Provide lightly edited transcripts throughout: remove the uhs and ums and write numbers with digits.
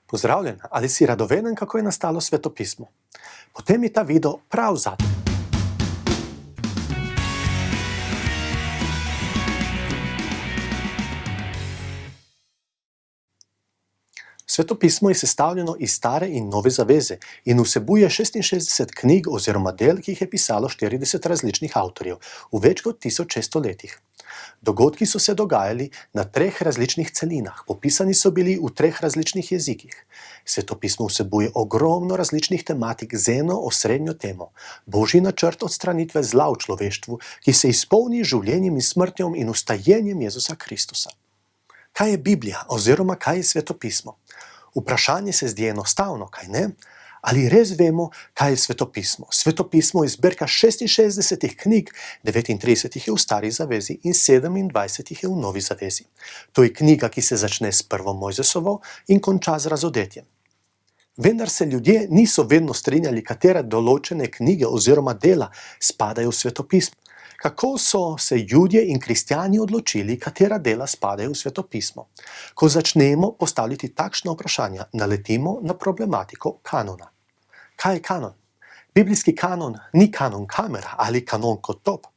Pozdravljen, ali si radoveden, kako je nastalo svetopismo? Potem je ta video prav zate. Svetopismo je sestavljeno iz Stare in Nove zaveze in vsebuje 66 knjig oziroma del, ki jih je pisalo 40 različnih avtorjev v več kot 1600 letih. Dogodki so se dogajali na 3 različnih celinah, popisani so bili v 3 različnih jezikih. Svetopismo vsebuje ogromno različnih tematik z eno osrednjo temo: Božji načrt odstranitve zla v človeštvu, ki se izpolni z življenjem in smrtjo in vstajenjem Jezusa Kristusa. Kaj je Biblija oziroma kaj je svetopismo? Vprašanje se zdi enostavno, kaj ne? Ali res vemo, kaj je svetopismo? Svetopismo je zbirka 66 knjig, 39 je v Stari zavezi in 27 je v Novi zavezi. To je knjiga, ki se začne s prvo Mojzesovo in konča z razodetjem. Vendar se ljudje niso vedno strinjali, katere določene knjige oziroma dela spadajo v svetopismo. Kako so se Judje in kristjani odločili, katera dela spadajo v svetopismo? Ko začnemo postavljati takšna vprašanja, naletimo na problematiko kanona. Kaj je kanon? Biblijski kanon ni kanon kamera ali kanon kot top.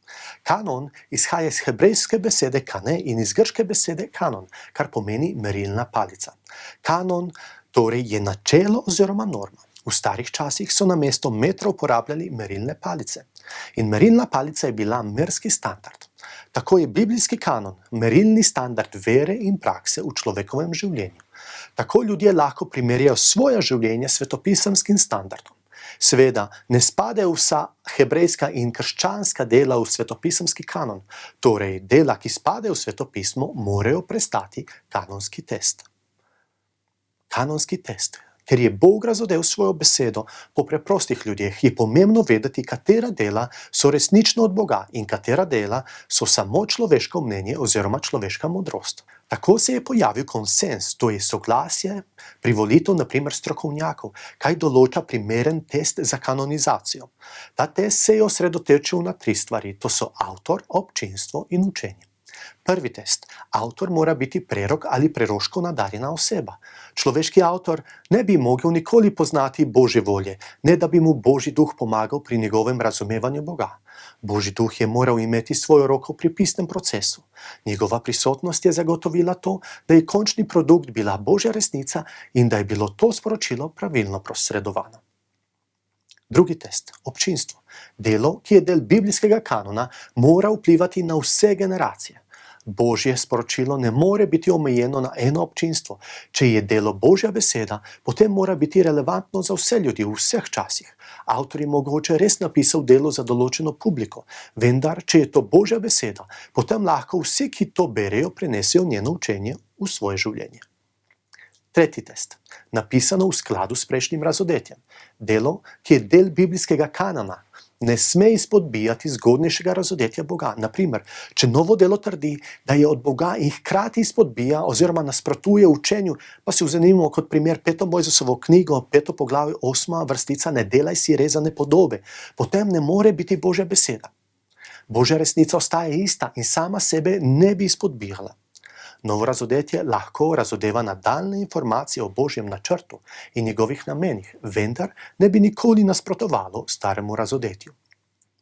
Kanon izhaja iz hebrejske besede kane in iz grške besede kanon, kar pomeni merilna palica. Kanon torej je načelo oziroma norma. V starih časih so namesto metra uporabljali merilne palice. In merilna palica je bila merski standard. Tako je biblijski kanon merilni standard vere in prakse v človekovem življenju. Tako ljudje lahko primerjajo svoja življenja s svetopisemskim standardom. Seveda, ne spadajo vsa hebrejska in krščanska dela v svetopisemski kanon, torej dela, ki spadajo v svetopismo, morajo prestati kanonski test. Kanonski test. Ker je Bog razodel svojo besedo po preprostih ljudeh, je pomembno vedeti, katera dela so resnično od Boga in katera dela so samo človeško mnenje oziroma človeška modrost. Tako se je pojavil konsens, to je soglasje, privolitev na primer strokovnjakov, kaj določa primeren test za kanonizacijo. Ta test se je osredotočil na 3 stvari, to so avtor, občinstvo in učenje. Prvi test. Avtor mora biti prerok ali preroško nadarjena oseba. Človeški avtor ne bi mogel nikoli poznati Božje volje, ne da bi mu Božji duh pomagal pri njegovem razumevanju Boga. Božji duh je moral imeti svojo roko pri pisnem procesu. Njegova prisotnost je zagotovila to, da je končni produkt bila Božja resnica in da je bilo to sporočilo pravilno posredovano. Drugi test. Občinstvo. Delo, ki je del biblijskega kanona, mora vplivati na vse generacije. Božje sporočilo ne more biti omejeno na eno občinstvo. Če je delo Božja beseda, potem mora biti relevantno za vse ljudi v vseh časih. Avtor je mogoče res napisal delo za določeno publiko, vendar, če je to Božja beseda, potem lahko vsi, ki to berejo, prenesejo njeno učenje v svoje življenje. Tretji test. Napisano v skladu s prejšnjim razodetjem. Delo, ki je del biblijskega kanona, ne sme izpodbijati zgodnejšega razodetja Boga. Naprimer, če novo delo trdi, da je od Boga in hkrati izpodbija oziroma nasprotuje učenju, pa si vzemimo kot primer 5. Mojzesovo knjigo, 5. poglavje, 8. vrstica, ne delaj si rezane podobe, potem ne more biti Božja beseda. Božja resnica ostaja ista in sama sebe ne bi izpodbijala. Novo razodetje lahko razodeva nadaljne informacije o Božjem načrtu in njegovih namenih, vendar ne bi nikoli nasprotovalo staremu razodetju.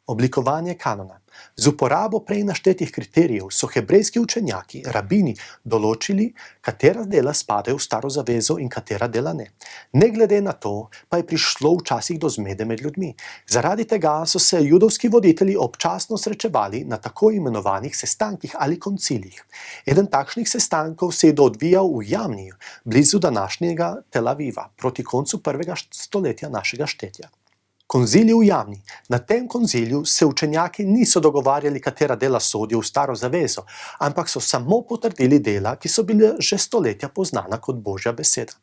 Oblikovanje kanona. Z uporabo prej naštetih kriterijev so hebrejski učenjaki, rabini, določili, katera dela spadajo v staro zavezo in katera dela ne. Ne glede na to, pa je prišlo včasih do zmede med ljudmi. Zaradi tega so se judovski voditelji občasno srečevali na tako imenovanih sestankih ali koncilih. Eden takšnih sestankov se je odvijal v Jamniji, blizu današnjega Tel Aviva, proti koncu 1. stoletja našega štetja. Konzilij v Jamni. Na tem konziliju se učenjaki niso dogovarjali, katera dela sodijo v staro zavezo, ampak so samo potrdili dela, ki so bile že stoletja poznana kot Božja beseda.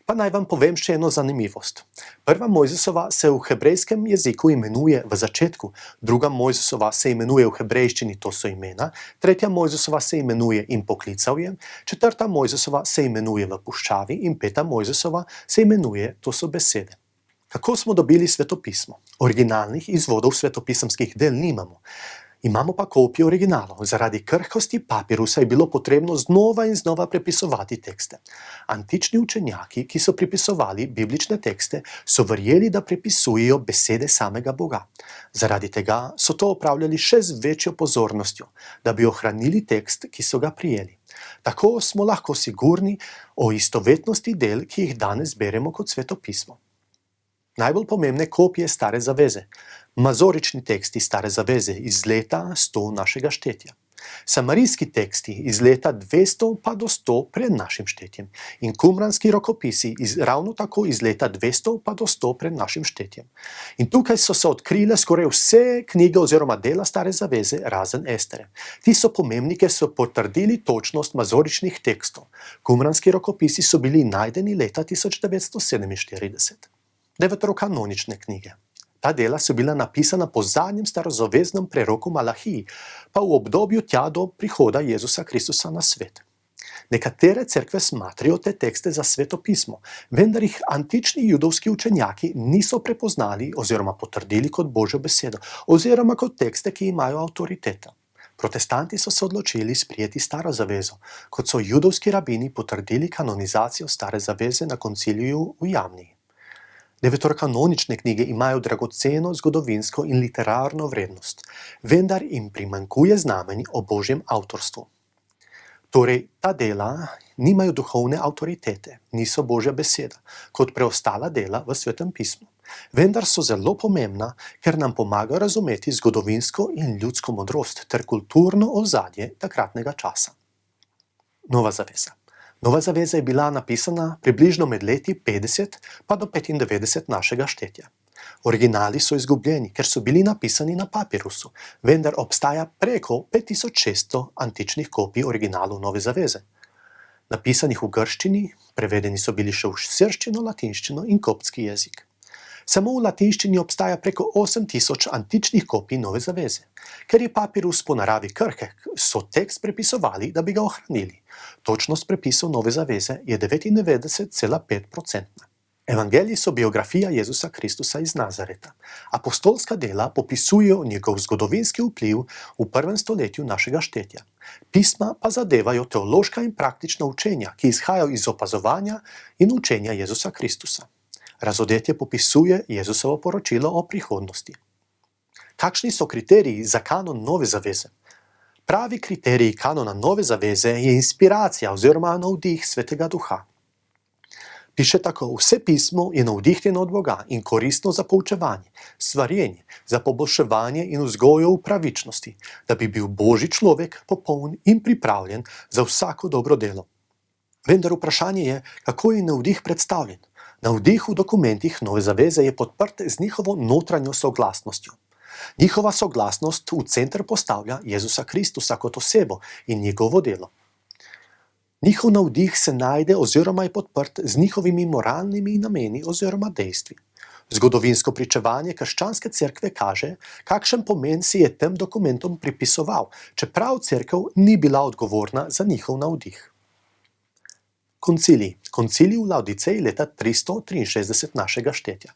Pa naj vam povem še eno zanimivost. 1. Mojzesova se v hebrejskem jeziku imenuje v začetku, 2. Mojzesova se imenuje v hebrejščini, to so imena, 3. Mojzesova se imenuje in poklical je, 4. Mojzesova se imenuje v puščavi in 5. Mojzesova se imenuje, to so besede. Kako smo dobili svetopismo? Originalnih izvodov svetopisemskih del nimamo. Imamo pa kopije originalov. Zaradi krhkosti papirusa je bilo potrebno znova in znova prepisovati tekste. Antični učenjaki, ki so prepisovali biblične tekste, so verjeli, da prepisujejo besede samega Boga. Zaradi tega so to opravljali še z večjo pozornostjo, da bi ohranili tekst, ki so ga prijeli. Tako smo lahko sigurni o istovetnosti del, ki jih danes beremo kot Sveto pismo. Najbolj pomembne kopije Stare zaveze. Mazorični teksti Stare zaveze iz leta 100 našega štetja. Samarijski teksti iz leta 200 pa do 100 pred našim štetjem. In kumranski rokopisi ravno tako iz leta 200 pa do 100 pred našim štetjem. In tukaj so se odkrile skoraj vse knjige oziroma dela Stare zaveze, razen Estere. Ti so pomembni, ker so potrdili točnost mazoričnih tekstov. Kumranski rokopisi so bili najdeni leta 1947. Deveterokanonične knjige. Ta dela so bila napisana po zadnjem starozaveznem preroku Malahiji, pa v obdobju tja do prihoda Jezusa Kristusa na svet. Nekatere cerkve smatrajo te tekste za Sveto pismo, vendar jih antični judovski učenjaki niso prepoznali oziroma potrdili kot Božjo besedo, oziroma kot tekste, ki imajo avtoriteto. Protestanti so se odločili sprijeti Staro zavezo, kot so judovski rabini potrdili kanonizacijo Stare zaveze na konciliju v Jamniji. Deveterokanonične knjige imajo dragoceno zgodovinsko in literarno vrednost, vendar jim primanjkuje znamenj o Božjem avtorstvu. Torej, ta dela nimajo duhovne avtoritete, niso Božja beseda, kot preostala dela v Svetem pismu. Vendar so zelo pomembna, ker nam pomagajo razumeti zgodovinsko in ljudsko modrost ter kulturno ozadje takratnega časa. Nova zaveza. Nova zaveza je bila napisana približno med leti 50 pa do 95 našega štetja. Originali so izgubljeni, ker so bili napisani na papirusu, vendar obstaja preko 5600 antičnih kopij originalov Nove zaveze. Napisanih v grščini, prevedeni so bili še v sirščino, latinščino in koptski jezik. Samo v latinščini obstaja preko 8000 antičnih kopij Nove zaveze. Ker je papirus po naravi krhek, so tekst prepisovali, da bi ga ohranili. Točnost prepisov Nove zaveze je 99,5%. Evangeliji so biografija Jezusa Kristusa iz Nazareta. Apostolska dela popisujejo njegov zgodovinski vpliv v 1. stoletju našega štetja. Pisma pa zadevajo teološka in praktična učenja, ki izhajajo iz opazovanja in učenja Jezusa Kristusa. Razodetje popisuje Jezusovo poročilo o prihodnosti. Kakšni so kriteriji za kanon Nove zaveze? Pravi kriterij kanona Nove zaveze je inspiracija oziroma navdih Svetega Duha. Piše tako: vse pismo je navdihnjeno od Boga in koristno za poučevanje, svarjenje, za poboljševanje in vzgojo v pravičnosti, da bi bil Božji človek popoln in pripravljen za vsako dobro delo. Vendar vprašanje je, kako je navdih predstavljen. Navdih v dokumentih Nove zaveze je podprt z njihovo notranjo soglasnostjo. Njihova soglasnost v center postavlja Jezusa Kristusa kot osebo in njegovo delo. Njihov navdih se najde oziroma je podprt z njihovimi moralnimi nameni oziroma dejstvi. Zgodovinsko pričevanje krščanske cerkve kaže, kakšen pomen si je tem dokumentom pripisoval, čeprav cerkev ni bila odgovorna za njihov navdih. Koncilij. Koncilij v Laodiceji leta 363 našega štetja.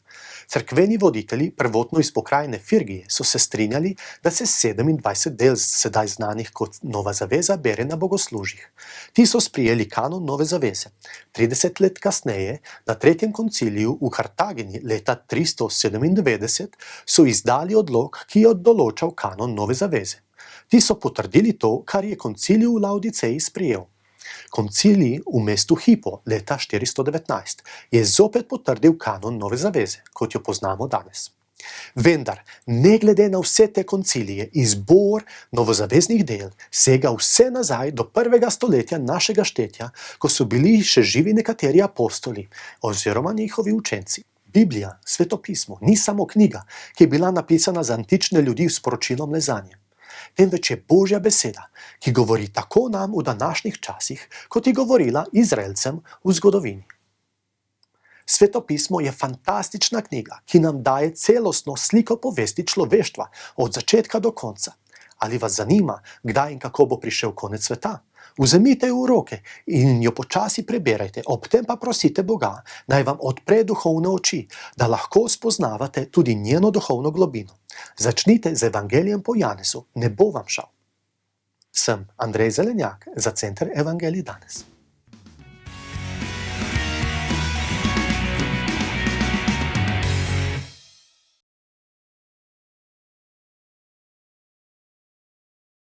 Cerkveni voditelji, prvotno iz pokrajine Firgije, so se strinjali, da se 27 del sedaj znanih kot Nova zaveza bere na bogoslužjih. Ti so sprijeli kanon Nove zaveze. 30 let kasneje, na tretjem konciliju v Kartagini leta 397, so izdali odlok, ki je določal kanon Nove zaveze. Ti so potrdili to, kar je koncilij v Laodiceji sprijel. Koncilij v mestu Hippo leta 419 je zopet potrdil kanon Nove zaveze, kot jo poznamo danes. Vendar, ne glede na vse te koncilije, izbor novozaveznih del sega vse nazaj do 1. stoletja našega štetja, ko so bili še živi nekateri apostoli oziroma njihovi učenci. Biblija, Sveto pismo, ni samo knjiga, ki je bila napisana za antične ljudi s sporočilom le zanje. Temveč je Božja beseda, ki govori tako nam v današnjih časih, kot je govorila Izraelcem v zgodovini. Sveto pismo je fantastična knjiga, ki nam daje celostno sliko povesti človeštva od začetka do konca. Ali vas zanima, kdaj in kako bo prišel konec sveta? Vzemite jo v roke in jo počasi preberajte, ob tem pa prosite Boga, naj vam odpre duhovne oči, da lahko spoznavate tudi njeno duhovno globino. Začnite z Evangelijem po Janezu, ne bo vam šal. Sem Andrej Zelenjak za Center Evangelij danes.